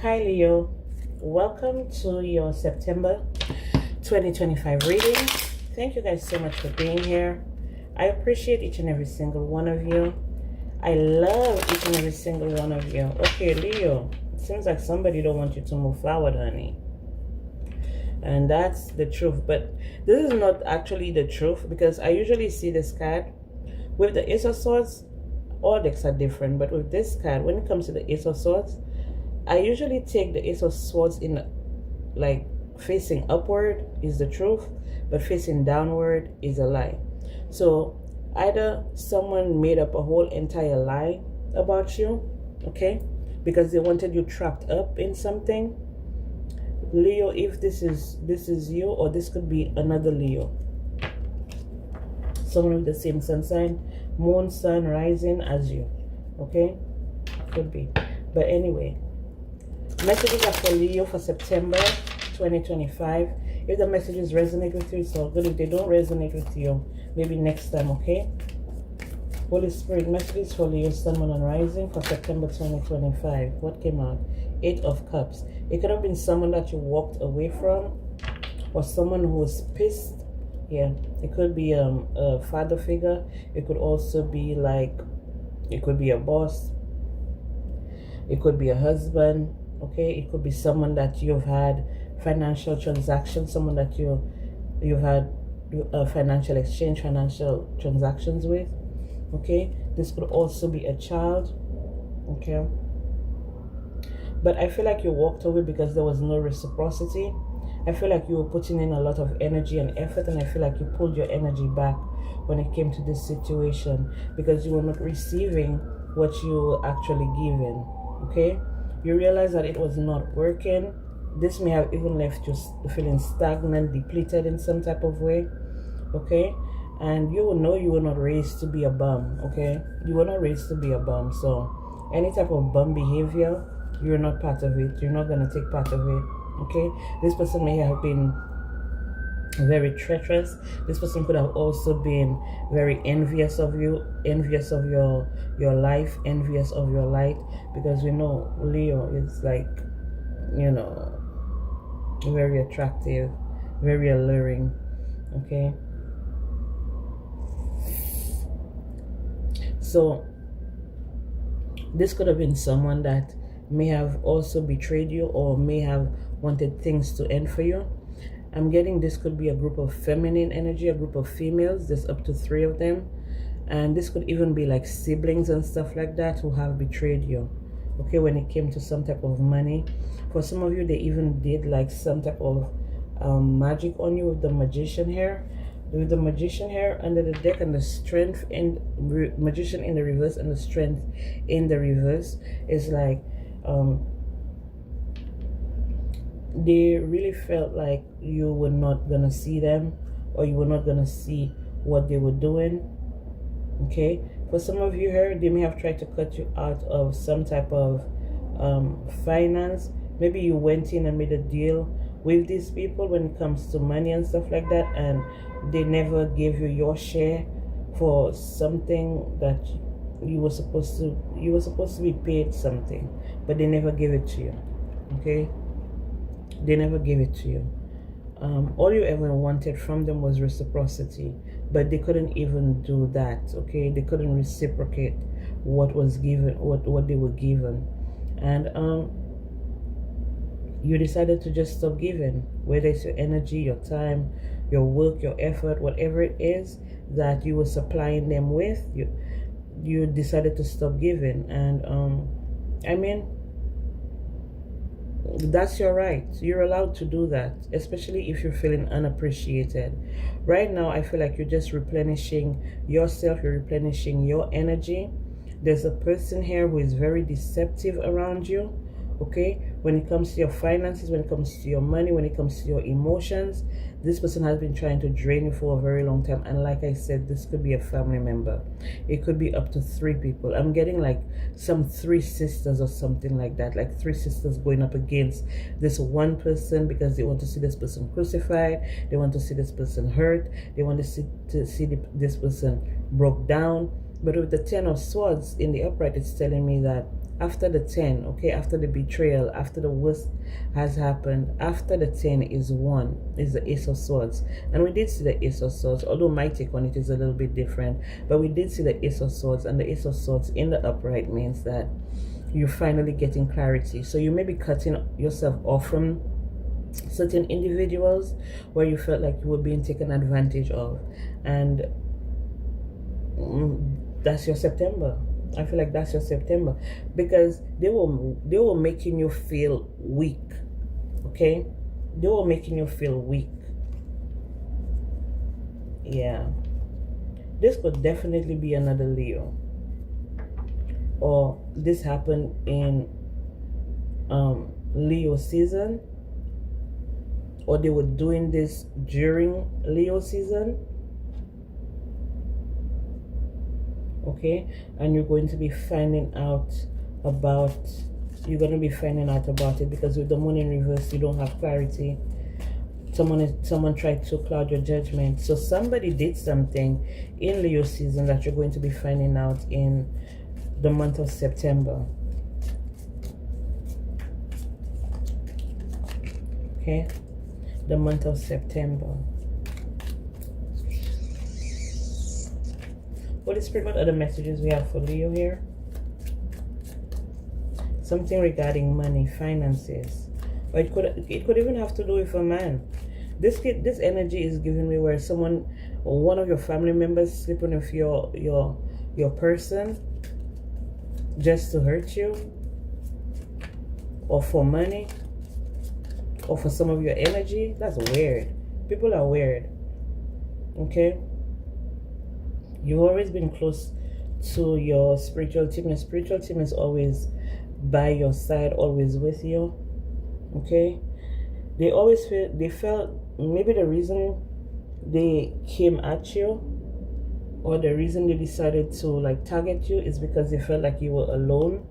Hi Leo, welcome to your September 2025 reading. Thank you guys so much for being here. I appreciate each and every single one of you. I love each and every single one of you. Okay, Leo, it seems like somebody don't want you to move forward, honey. And that's the truth. But this is not actually the truth because I usually see this card with the Ace of Swords. All decks are different, but with this card, when it comes to the Ace of Swords, I usually take the Ace of Swords in like facing upward is the truth, but facing downward is a lie. So either someone made up a whole entire lie about you, okay, because they wanted you trapped up in something. Leo, if this is you, or this could be another Leo, someone with the same sun sign, moon, sun, rising as you, okay, could be. But anyway, messages are for Leo for September 2025. If the messages resonate with you, it's all good. If they don't resonate with you, maybe next time, okay? Holy Spirit, messages for Leo, Sun, Moon, and Rising for September 2025. What came out? 8 of Cups. It could have been someone that you walked away from, or someone who was pissed. Yeah, it could be a father figure. It could also be like, it could be a boss. It could be a husband. Okay, it could be someone that you've had financial transactions, someone that you've had a financial exchange, financial transactions with. Okay, this could also be a child. Okay, but I feel like you walked away because there was no reciprocity. I feel like you were putting in a lot of energy and effort, and I feel like you pulled your energy back when it came to this situation because you were not receiving what you were actually given. Okay, you realize that it was not working. This may have even left you feeling stagnant, depleted in some type of way. Okay, and you will know you were not raised to be a bum. Okay, you were not raised to be a bum. So any type of bum behavior, you're not part of it. You're not going to take part of it. Okay, this person may have been very treacherous. This person could have also been very envious of you, envious of your life, envious of your light, because we know Leo is like, you know, very attractive, very alluring. Okay, so this could have been someone that may have also betrayed you or may have wanted things to end for you. I'm getting this could be a group of feminine energy, a group of females. There's up to 3 of them. And this could even be like siblings and stuff like that who have betrayed you. Okay, when it came to some type of money. For some of you, they even did like some type of magic on you with the magician here. With the magician here under the deck and the strength in magician in the reverse and the strength in the reverse is like they really felt like you were not gonna see them, or you were not gonna see what they were doing. Okay, for some of you here, they may have tried to cut you out of some type of finance. Maybe you went in and made a deal with these people when it comes to money and stuff like that, and they never gave you your share for something that you were supposed to be paid something, but they never gave it to you. Okay, they never gave it to you. All you ever wanted from them was reciprocity, but they couldn't even do that. Okay, they couldn't reciprocate what was given, what they were given, and you decided to just stop giving, whether it's your energy, your time, your work, your effort, whatever it is that you were supplying them with. You decided to stop giving, and I mean, that's your right. You're allowed to do that, especially if you're feeling unappreciated. Right now, I feel like you're just replenishing yourself, you're replenishing your energy. There's a person here who is very deceptive around you. Okay, when it comes to your finances, when it comes to your money, when it comes to your emotions, this person has been trying to drain you for a very long time. And like I said, this could be a family member. It could be up to 3 people. I'm getting like some 3 sisters or something like that, like 3 sisters going up against this one person because they want to see this person crucified, they want to see this person hurt, they want to see this person broke down. But with the 10 of Swords in the upright, it's telling me that after the 10, okay, after the betrayal, after the worst has happened, after the 10 is 1, is the Ace of Swords. And we did see the Ace of Swords, although my take on it is a little bit different. But we did see the Ace of Swords, and the Ace of Swords in the upright means that you're finally getting clarity. So you may be cutting yourself off from certain individuals where you felt like you were being taken advantage of. And that's your September. I feel like that's your September, because they were making you feel weak. Okay, they were making you feel weak. Yeah, this could definitely be another Leo, or this happened in Leo season, or they were doing this during Leo season. Okay, and you're going to be finding out about it, because with the Moon in reverse, you don't have clarity. Someone tried to cloud your judgment. So somebody did something in Leo season that you're going to be finding out in the month of September. Okay, the month of September. Holy Spirit, what other messages we have for Leo here? Something regarding money, finances, or it could even have to do with a man. This energy is giving me where someone, or one of your family members, sleeping with your person just to hurt you, or for money, or for some of your energy. That's weird. People are weird. Okay. You've always been close to your spiritual team. Your spiritual team is always by your side, always with you. Okay? They felt maybe the reason they came at you, or the reason they decided to like target you, is because they felt like you were alone,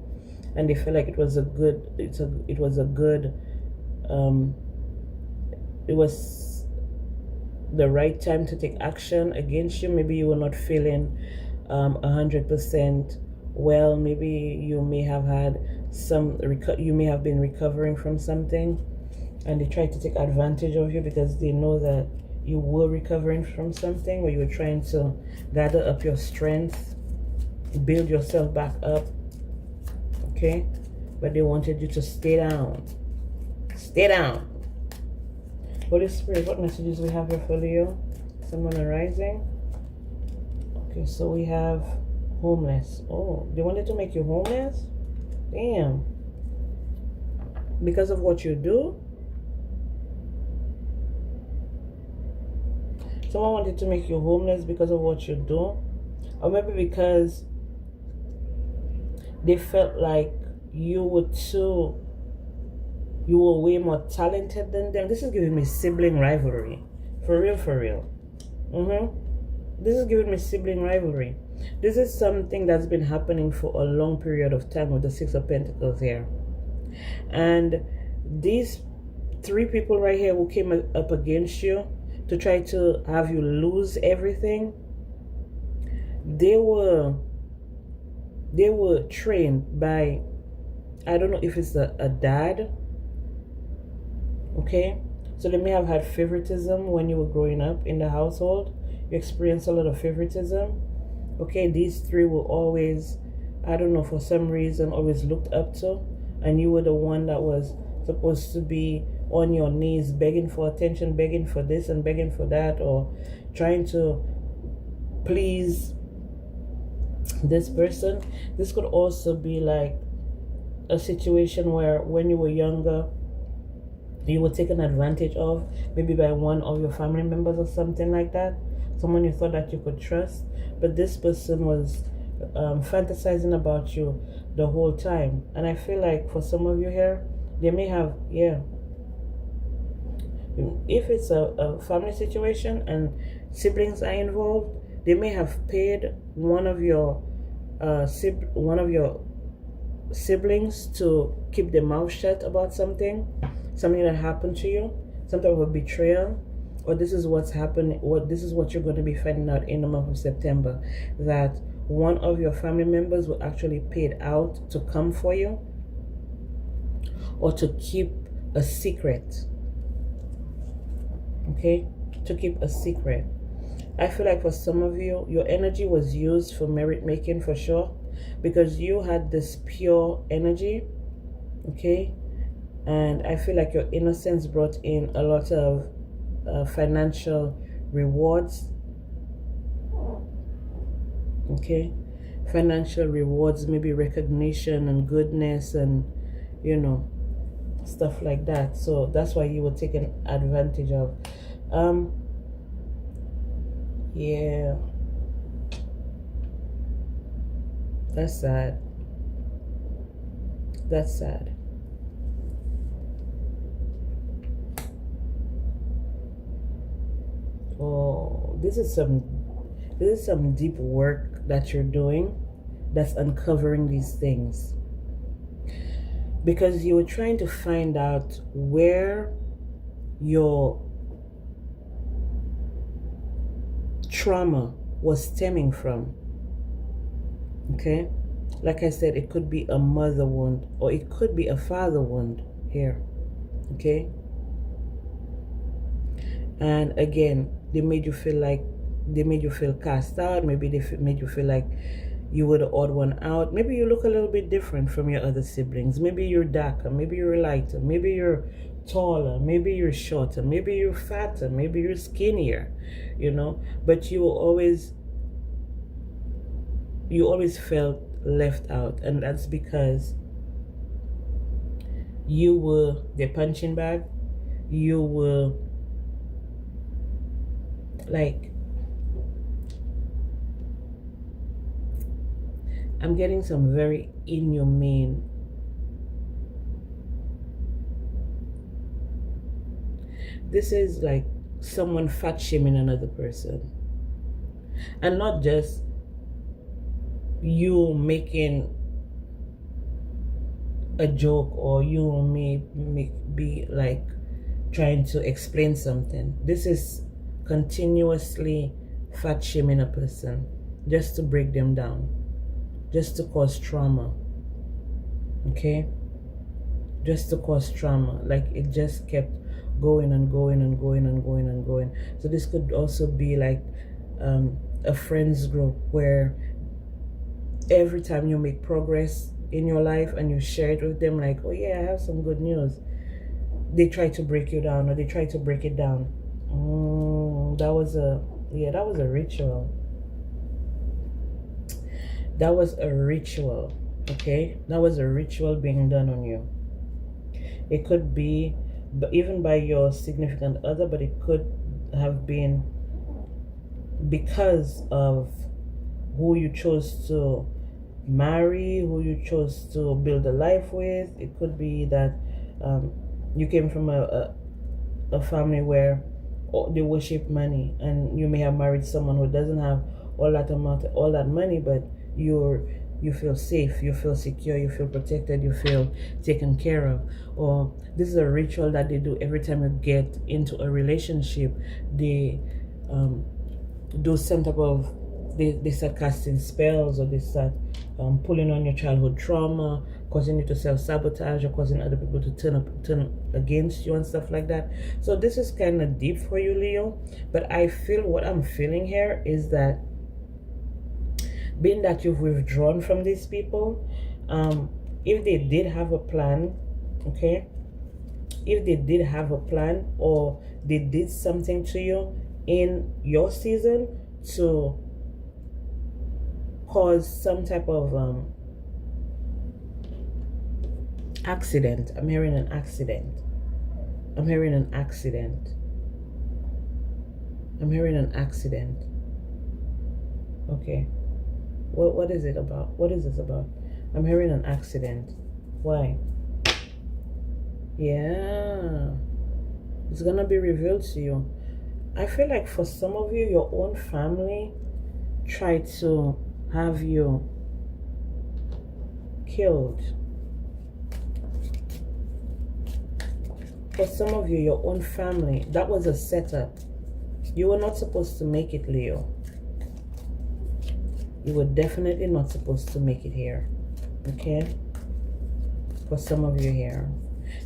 and they felt like it was the right time to take action against you. Maybe you were not feeling 100% well. Maybe you may have had you may have been recovering from something, and they tried to take advantage of you because they know that you were recovering from something, or you were trying to gather up your strength, build yourself back up. Okay, but they wanted you to stay down. Holy Spirit, what messages we have here for Leo? Sun, Moon, and Rising. Okay, so we have homeless. Oh, they wanted to make you homeless? Damn. Because of what you do? Someone wanted to make you homeless because of what you do? Or maybe because they felt like you were way more talented than them. This is giving me sibling rivalry. For real. This is giving me sibling rivalry. This is something that's been happening for a long period of time with the Six of Pentacles here. And these 3 people right here who came up against you to try to have you lose everything, they were trained by, I don't know if it's a dad. Okay, so they may have had favoritism when you were growing up in the household. You experienced a lot of favoritism. Okay, these 3 were always, I don't know, for some reason, always looked up to, and you were the one that was supposed to be on your knees begging for attention, begging for this and begging for that, or trying to please this person. This could also be like a situation where when you were younger, you were taken advantage of, maybe by one of your family members or something like that. Someone you thought that you could trust, but this person was fantasizing about you the whole time. And I feel like for some of you here, they may have, if it's a family situation and siblings are involved, they may have paid one of your siblings to keep their mouth shut about something that happened to you, some type of betrayal, or this is what's happening, this is what you're going to be finding out in the month of September, that one of your family members will actually pay it out to come for you, or to keep a secret. Okay, to keep a secret. I feel like for some of you, your energy was used for merit making for sure, because you had this pure energy. Okay, and I feel like your innocence brought in a lot of financial rewards. Okay, financial rewards, maybe recognition and goodness, and you know, stuff like that. So that's why you were taken advantage of. Yeah, that's sad. That's sad. Oh, this is some deep work that you're doing that's uncovering these things, because you were trying to find out where your trauma was stemming from. Okay, like I said, it could be a mother wound, or it could be a father wound here. Okay, and again, they made you feel cast out. Maybe they made you feel like you were the odd one out. Maybe you look a little bit different from your other siblings. Maybe you're darker, maybe you're lighter, maybe you're taller, maybe you're shorter, maybe you're fatter, maybe you're skinnier, you know, but you always felt left out. And that's because you were the punching bag. You were like, I'm getting some very inhumane this is like someone fat shaming another person, and not just you making a joke, or you may be like trying to explain something. This is continuously fat shaming a person just to break them down, just to cause trauma. Okay, just to cause trauma. Like it just kept going and going and going and going and going. So this could also be like a friends group where every time you make progress in your life and you share it with them, like, oh yeah, I have some good news, they try to break you down, or they try to break it down. That was a ritual. That was a ritual. Okay, that was a ritual being done on you. It could be even by your significant other, but it could have been because of who you chose to marry, who you chose to build a life with. It could be that you came from a family where they worship money, and you may have married someone who doesn't have all that money, but you feel safe, you feel secure, you feel protected, you feel taken care of. Or this is a ritual that they do every time you get into a relationship. They do some type of, they start casting spells, or they start pulling on your childhood trauma, causing you to self-sabotage, or causing other people to turn against you and stuff like that. So this is kind of deep for you, Leo, but I feel what I'm feeling here is that being that you've withdrawn from these people, if they did have a plan, okay, if they did have a plan, or they did something to you in your season to cause some type of accident. I'm hearing an accident. I'm hearing an accident. I'm hearing an accident. Okay. What is it about? What is this about? I'm hearing an accident. Why? Yeah. It's gonna be revealed to you. I feel like for some of you, your own family tried to have you killed. For some of you, your own family, that was a setup. You were not supposed to make it, Leo. You were definitely not supposed to make it here. Okay? For some of you here.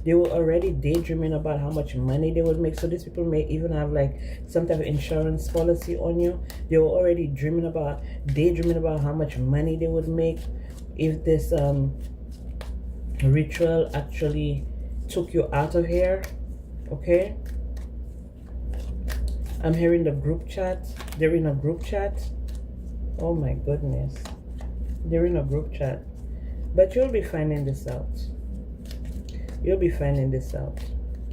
They were already daydreaming about how much money they would make. So these people may even have like some type of insurance policy on you. They were already daydreaming about how much money they would make if this ritual actually took you out of here. Okay? I'm hearing the group chat. They're in a group chat. Oh my goodness. They're in a group chat. But you'll be finding this out. You'll be finding this out.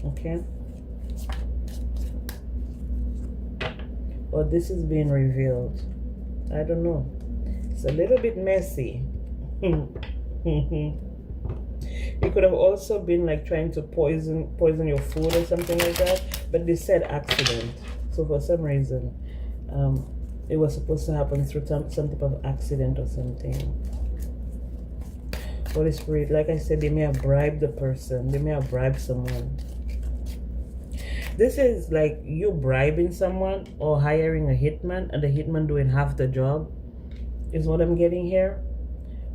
Okay? Or this is being revealed. I don't know. It's a little bit messy. It could have also been like trying to poison your food or something like that. But they said accident. So for some reason, it was supposed to happen through some type of accident or something. Holy Spirit, like I said, they may have bribed the person. They may have bribed someone. This is like you bribing someone or hiring a hitman and the hitman doing half the job is what I'm getting here.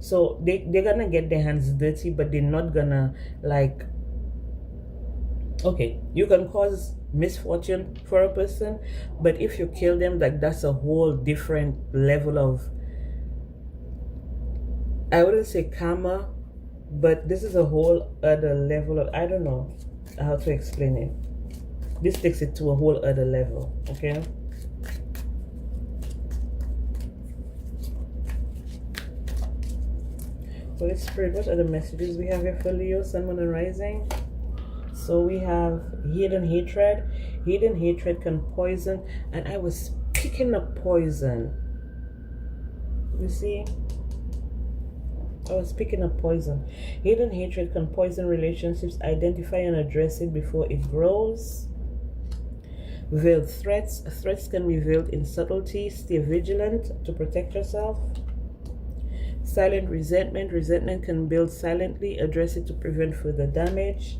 So they're gonna get their hands dirty, but they're not gonna like, okay, you can cause misfortune for a person, but if you kill them, like that's a whole different level of, I wouldn't say karma, but this is a whole other level of, I don't know how to explain it. This takes it to a whole other level, okay? Holy Spirit, what are the messages we have here for Leo, Sun, Moon, and Rising? So we have hidden hatred. Hidden hatred can poison, and I was picking up poison. You see? I was picking up poison. Hidden hatred can poison relationships. Identify and address it before it grows. Veiled threats. Threats can be veiled in subtlety. Stay vigilant to protect yourself. Silent resentment. Resentment can build silently. Address it to prevent further damage.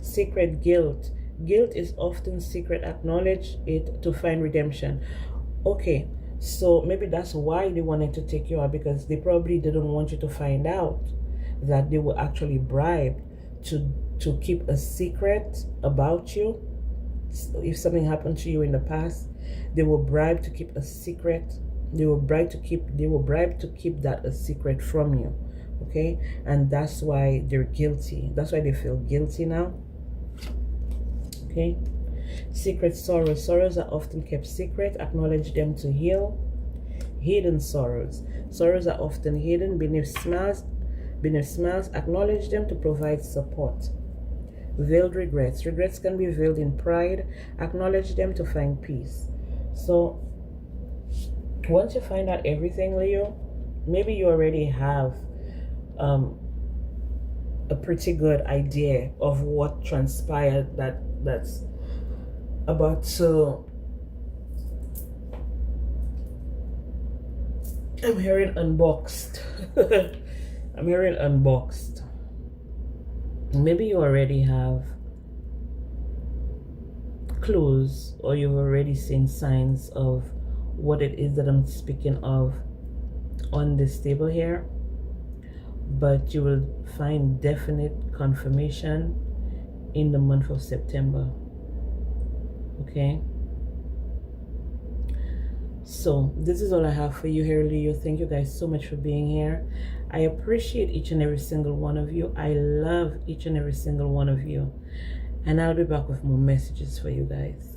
Secret guilt. Guilt is often secret. Acknowledge it to find redemption. Okay. So maybe that's why they wanted to take you out, because they probably didn't want you to find out that they were actually bribed to keep a secret about you. So if something happened to you in the past, they were bribed to keep a secret. They were bribed to keep that a secret from you. Okay? And that's why they're guilty. That's why they feel guilty now. Okay? Secret sorrows. Sorrows are often kept secret. Acknowledge them to heal. Hidden sorrows. Sorrows are often hidden beneath smiles. Acknowledge them to provide support. Veiled regrets. Regrets can be veiled in pride. Acknowledge them to find peace. So once you find out everything, Leo, maybe you already have a pretty good idea of what transpired that's about to, I'm hearing unboxed. I'm hearing unboxed. Maybe you already have clues, or you've already seen signs of what it is that I'm speaking of on this table here, but you will find definite confirmation in the month of September. Okay, so this is all I have for you here, Leo. Thank you guys so much for being here. I appreciate each and every single one of you. I love each and every single one of you, and I'll be back with more messages for you guys.